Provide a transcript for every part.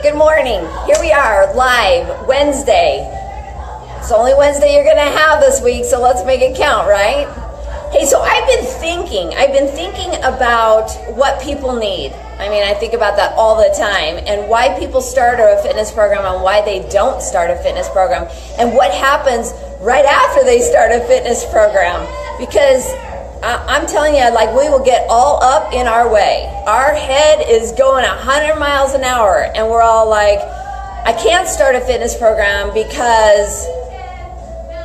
Good morning. Here we are, live, Wednesday. It's the only Wednesday you're going to have this week, so let's make it count, right? Hey, so I've been thinking about what people need. I mean, I think about that all the time, and why people start a fitness program and why they don't start a fitness program, and what happens right after they start a fitness program. Because I'm telling you, like, we will get all up in our way. Our head is going 100 miles an hour, and we're all like, I can't start a fitness program because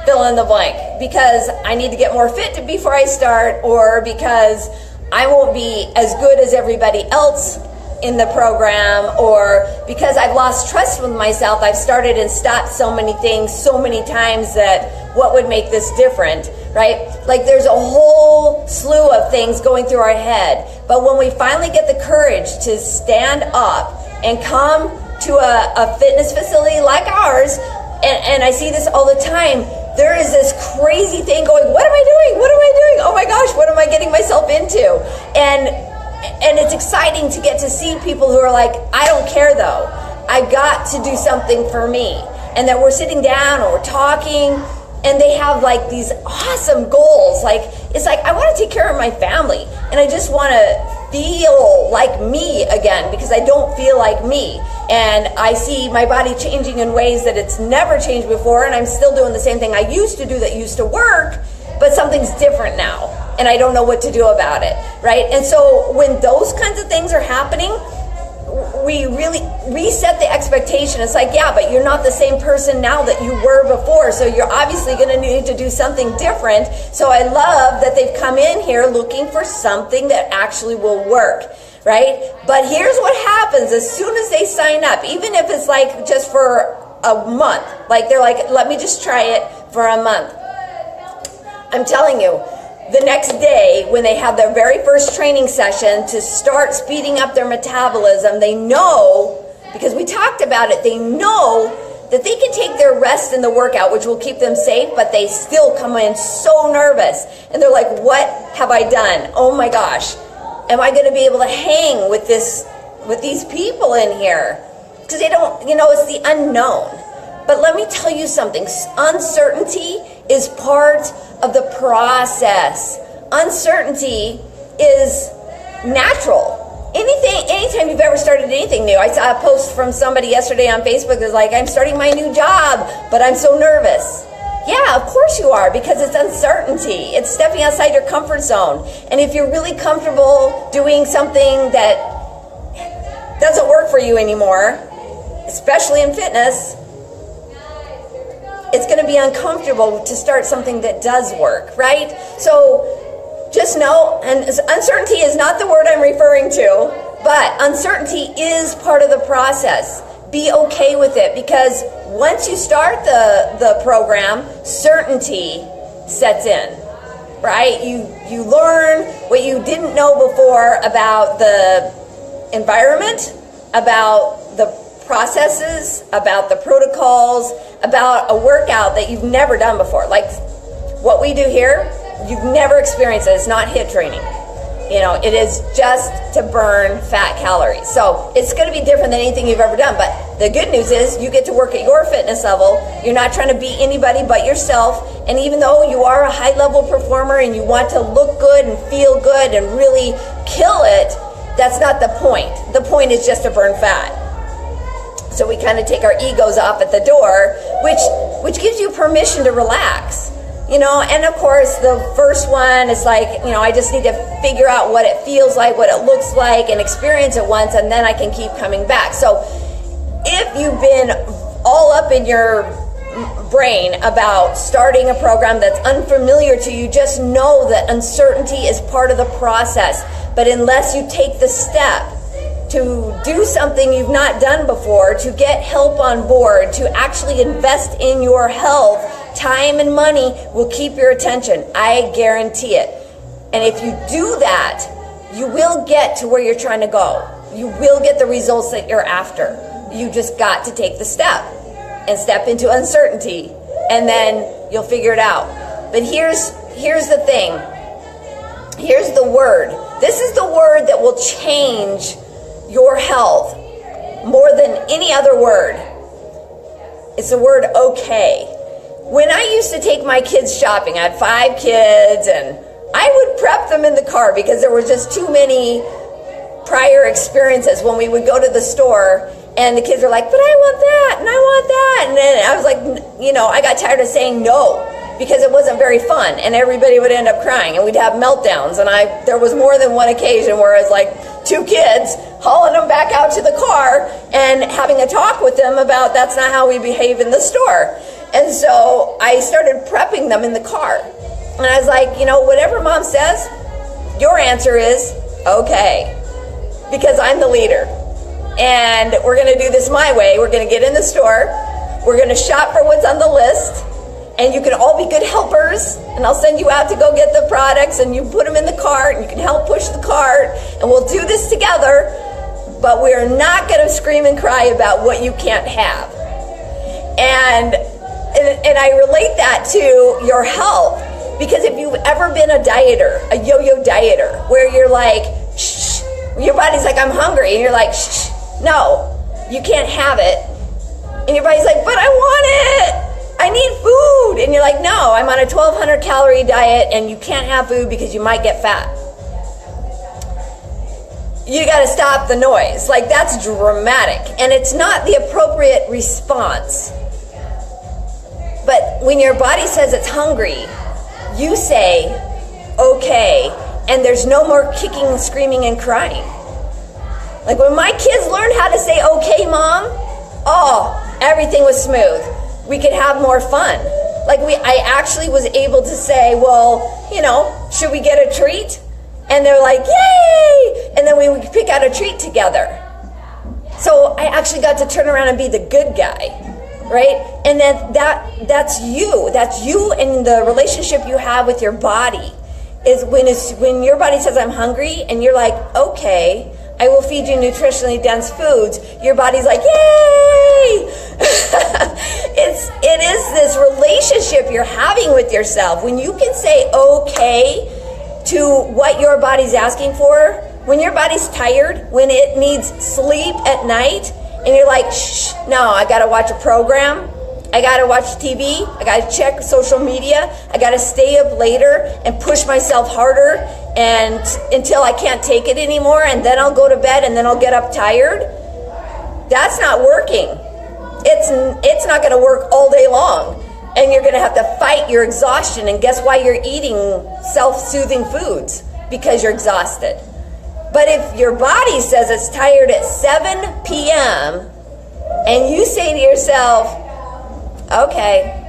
fill in the blank, because I need to get more fit before I start, or because I won't be as good as everybody else in the program, or because I've lost trust with myself. I've started and stopped so many things so many times that what would make this different, right? Like, there's a whole slew of things going through our head. But when we finally get the courage to stand up and come to a fitness facility like ours, and I see this all the time, there is this crazy thing going, what am I doing? What am I doing? Oh my gosh, what am I getting myself into? And it's exciting to get to see people who are like, I don't care though. I got to do something for me. And that we're sitting down and we're talking, and they have like these awesome goals. Like, it's like, I want to take care of my family, and I just want to feel like me again, because I don't feel like me. And I see my body changing in ways that it's never changed before, and I'm still doing the same thing I used to do that used to work, but something's different now, and I don't know what to do about it, right? And so when those kinds of things are happening, we really reset the expectation. It's like, yeah, but you're not the same person now that you were before, so you're obviously going to need to do something different. So I love that they've come in here looking for something that actually will work, right? But here's what happens as soon as they sign up, even if it's like just for a month, like they're like, let me just try it for a month. I'm telling you, the next day, when they have their very first training session to start speeding up their metabolism, they know, because we talked about it, they know that they can take their rest in the workout, which will keep them safe, but they still come in so nervous. And they're like, what have I done? Oh my gosh. Am I going to be able to hang with these people in here? Because they don't, it's the unknown. But let me tell you something. Uncertainty is part of the process. Uncertainty is natural. Anytime you've ever started anything new. I saw a post from somebody yesterday on Facebook that's like, I'm starting my new job, but I'm so nervous. Yeah, of course you are, because it's uncertainty. It's stepping outside your comfort zone. And if you're really comfortable doing something that doesn't work for you anymore, especially in fitness, it's going to be uncomfortable to start something that does work, right? So just know, and uncertainty is not the word I'm referring to, but uncertainty is part of the process. Be okay with it, because once you start the program, certainty sets in, right? You learn what you didn't know before about the environment, about the processes, about the protocols, about a workout that you've never done before. Like what we do here, you've never experienced it. It's not HIIT training. It is just to burn fat calories. So it's going to be different than anything you've ever done. But the good news is you get to work at your fitness level. You're not trying to beat anybody but yourself. And even though you are a high-level performer and you want to look good and feel good and really kill it, that's not the point. The point is just to burn fat. So we kind of take our egos off at the door, which gives you permission to relax. And of course the first one is like, I just need to figure out what it feels like, what it looks like, and experience it once, and then I can keep coming back. So if you've been all up in your brain about starting a program that's unfamiliar to you, just know that uncertainty is part of the process. But unless you take the step to do something you've not done before, to get help on board, to actually invest in your health, time and money will keep your attention. I guarantee it. And if you do that, you will get to where you're trying to go. You will get the results that you're after. You just got to take the step and step into uncertainty, and then you'll figure it out. But here's the thing. Here's the word. This is the word that will change your health more than any other word. It's the word okay. When I used to take my kids shopping, I had 5 kids, and I would prep them in the car because there were just too many prior experiences when we would go to the store and the kids were like, but I want that and I want that. And then I was like, you know, I got tired of saying no because it wasn't very fun and everybody would end up crying and we'd have meltdowns. And there was more than one occasion where I was like 2 kids hauling them back out to the car and having a talk with them about that's not how we behave in the store. And so I started prepping them in the car. And I was like, you know, whatever mom says, your answer is okay. Because I'm the leader. And we're going to do this my way. We're going to get in the store. We're going to shop for what's on the list. And you can all be good helpers. And I'll send you out to go get the products. And you put them in the cart. And you can help push the cart. And we'll do this together. But we're not going to scream and cry about what you can't have. And I relate that to your health. Because if you've ever been a dieter, a yo-yo dieter, where you're like, shh, your body's like, I'm hungry. And you're like, shh, no, you can't have it. And your body's like, but I want it. I need food. And you're like, no, I'm on a 1,200 calorie diet and you can't have food because you might get fat. You got to stop the noise. Like, that's dramatic. And it's not the appropriate response. But when your body says it's hungry, you say, okay, and there's no more kicking, screaming, and crying. Like when my kids learned how to say, okay, mom, oh, everything was smooth. We could have more fun. Like I actually was able to say, well, you know, should we get a treat? And they're like, yay! And then we would pick out a treat together. So I actually got to turn around and be the good guy, right? And then that's you. That's you and the relationship you have with your body. Is when your body says, I'm hungry, and you're like, okay, I will feed you nutritionally dense foods. Your body's like, yay! It is this relationship you're having with yourself. When you can say okay to what your body's asking for, when your body's tired, when it needs sleep at night, and you're like, shh, no, I gotta watch a program. I gotta watch TV, I gotta check social media, I gotta stay up later and push myself harder and until I can't take it anymore, and then I'll go to bed and then I'll get up tired. That's not working. It's not gonna work all day long. And you're gonna have to fight your exhaustion, and guess why you're eating self-soothing foods? Because you're exhausted. But if your body says it's tired at 7 p.m. and you say to yourself, okay,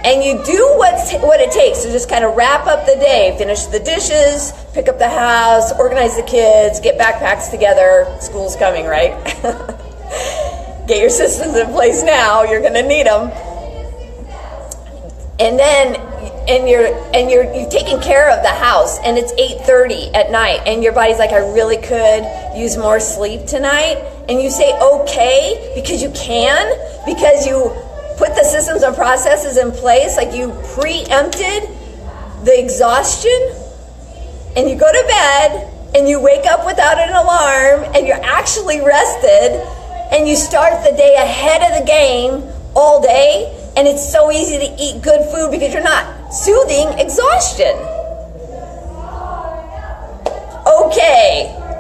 and you do what it takes to just kind of wrap up the day, finish the dishes, pick up the house, organize the kids, get backpacks together. School's coming, right? Get your systems in place now. You're going to need them. And then you're taking care of the house, and it's 8:30 at night, and your body's like, I really could use more sleep tonight. And you say okay because you can, because you put the systems and processes in place, like you preempted the exhaustion, and you go to bed and you wake up without an alarm and you're actually rested, and you start the day ahead of the game all day, and it's so easy to eat good food because you're not soothing exhaustion.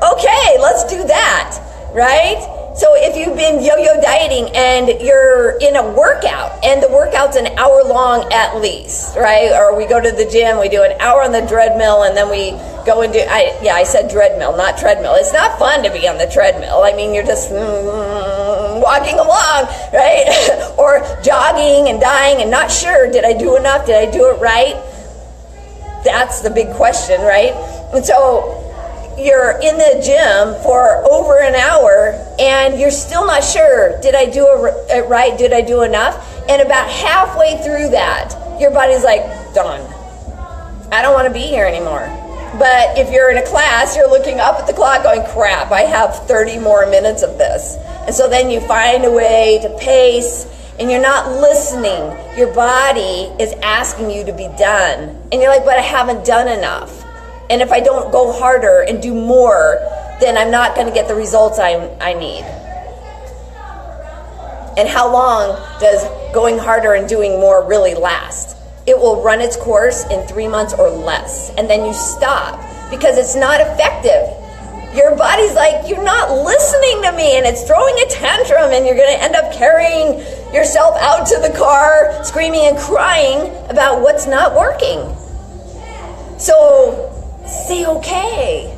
Okay, let's do that, right? So if you've been yo-yo dieting and you're in a workout, and the workout's an hour long at least, right? Or we go to the gym, we do an hour on the treadmill, and then we go and do, I said treadmill, not treadmill. It's not fun to be on the treadmill. I mean, you're just walking along, right? Or jogging and dying and not sure, did I do enough? Did I do it right? That's the big question, right? And so you're in the gym for over an hour and you're still not sure, did I do it right? Did I do enough? And about halfway through that, your body's like, done. I don't want to be here anymore. But if you're in a class, you're looking up at the clock going, crap, I have 30 more minutes of this. And so then you find a way to pace, and you're not listening. Your body is asking you to be done. And you're like, but I haven't done enough. And if I don't go harder and do more, then I'm not going to get the results I need. And how long does going harder and doing more really last? It will run its course in 3 months or less. And then you stop because it's not effective. Your body's like, you're not listening to me, and it's throwing a tantrum, and you're going to end up carrying yourself out to the car, screaming and crying about what's not working. So say okay.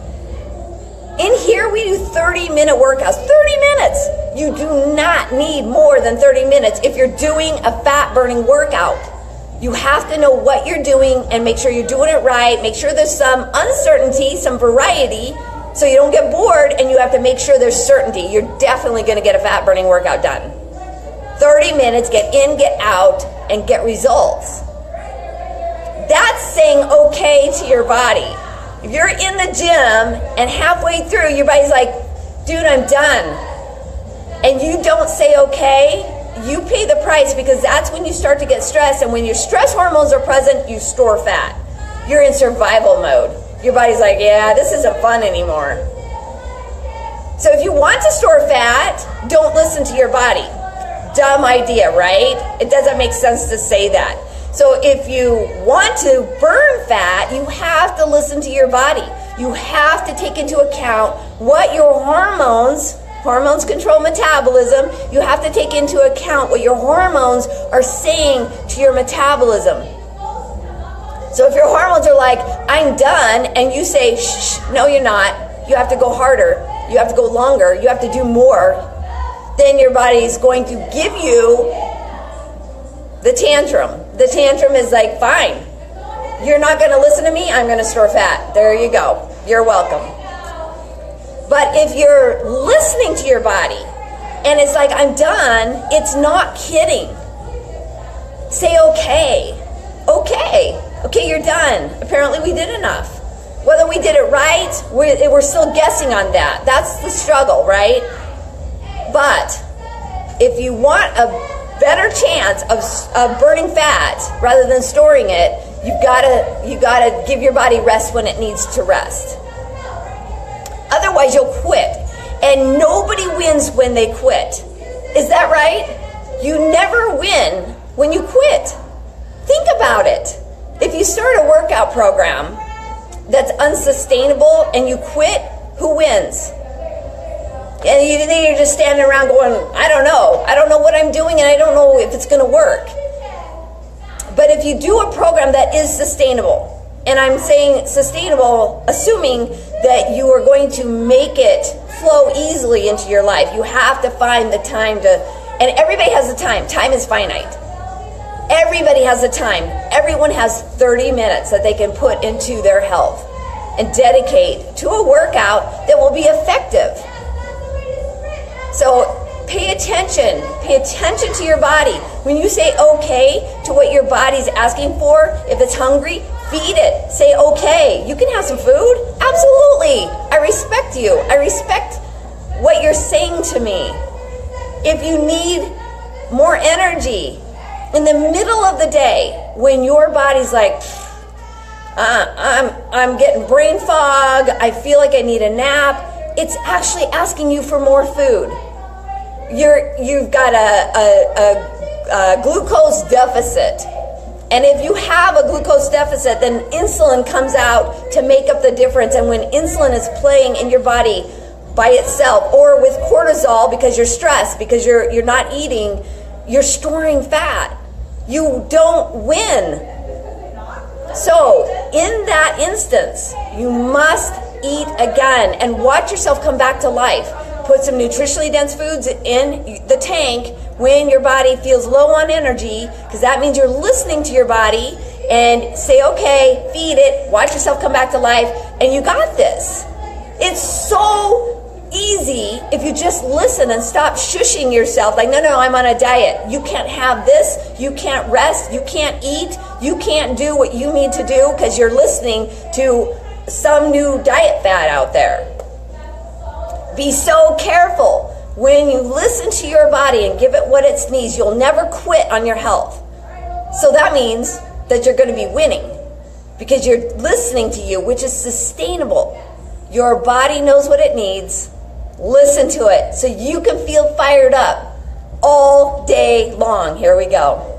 In here, we do 30-minute workouts. 30 minutes. You do not need more than 30 minutes if you're doing a fat-burning workout. You have to know what you're doing and make sure you're doing it right. Make sure there's some uncertainty, some variety, so you don't get bored, and you have to make sure there's certainty. You're definitely going to get a fat-burning workout done. 30 minutes, get in, get out, and get results. That's saying okay to your body. If you're in the gym and halfway through, your body's like, dude, I'm done. And you don't say okay, you pay the price, because that's when you start to get stressed. And when your stress hormones are present, you store fat. You're in survival mode. Your body's like, yeah, this isn't fun anymore. So if you want to store fat, don't listen to your body. Dumb idea, right? It doesn't make sense to say that. So if you want to burn fat, you have to listen to your body. You have to take into account what your hormones control metabolism. You have to take into account what your hormones are saying to your metabolism. So if your hormones are like, I'm done, and you say, shh, no, you're not. You have to go harder. You have to go longer. You have to do more. Then your body's going to give you the tantrum. The tantrum is like, fine, you're not going to listen to me, I'm going to store fat. There you go. You're welcome. But if you're listening to your body and it's like, I'm done, it's not kidding. Say okay. Okay, you're done. Apparently we did enough. Whether we did it right, we're still guessing on that. That's the struggle, right? But if you want a better chance of burning fat rather than storing it, you gotta give your body rest when it needs to rest. Otherwise, you'll quit, and nobody wins when they quit. Is that right? You never win when you quit. Think about it. If you start a workout program that's unsustainable and you quit, who wins? And you're just standing around going, I don't know what I'm doing, and I don't know if it's going to work. But if you do a program that is sustainable, and I'm saying sustainable, assuming that you are going to make it flow easily into your life, you have to find the time to, and everybody has the time. Time is finite. Everybody has the time. Everyone has 30 minutes that they can put into their health and dedicate to a workout that will be effective. So pay attention to your body. When you say okay to what your body's asking for, if it's hungry, feed it. Say okay. You can have some food? Absolutely. I respect you. I respect what you're saying to me. If you need more energy in the middle of the day, when your body's like, I'm getting brain fog, I feel like I need a nap, it's actually asking you for more food. You've got a glucose deficit. And if you have a glucose deficit, then insulin comes out to make up the difference. And when insulin is playing in your body by itself, or with cortisol because you're stressed, because you're not eating, you're storing fat. You don't win. So in that instance, you must eat again and watch yourself come back to life. Put some nutritionally dense foods in the tank when your body feels low on energy, because that means you're listening to your body, and say okay, feed it, watch yourself come back to life, and you got this. It's so easy if you just listen and stop shushing yourself like, no, I'm on a diet. You can't have this, you can't rest, you can't eat, you can't do what you need to do because you're listening to some new diet fad out there. Be so careful. When you listen to your body and give it what it needs, you'll never quit on your health. So that means that you're going to be winning because you're listening to you, which is sustainable. Your body knows what it needs. Listen to it so you can feel fired up all all day long. Here we go.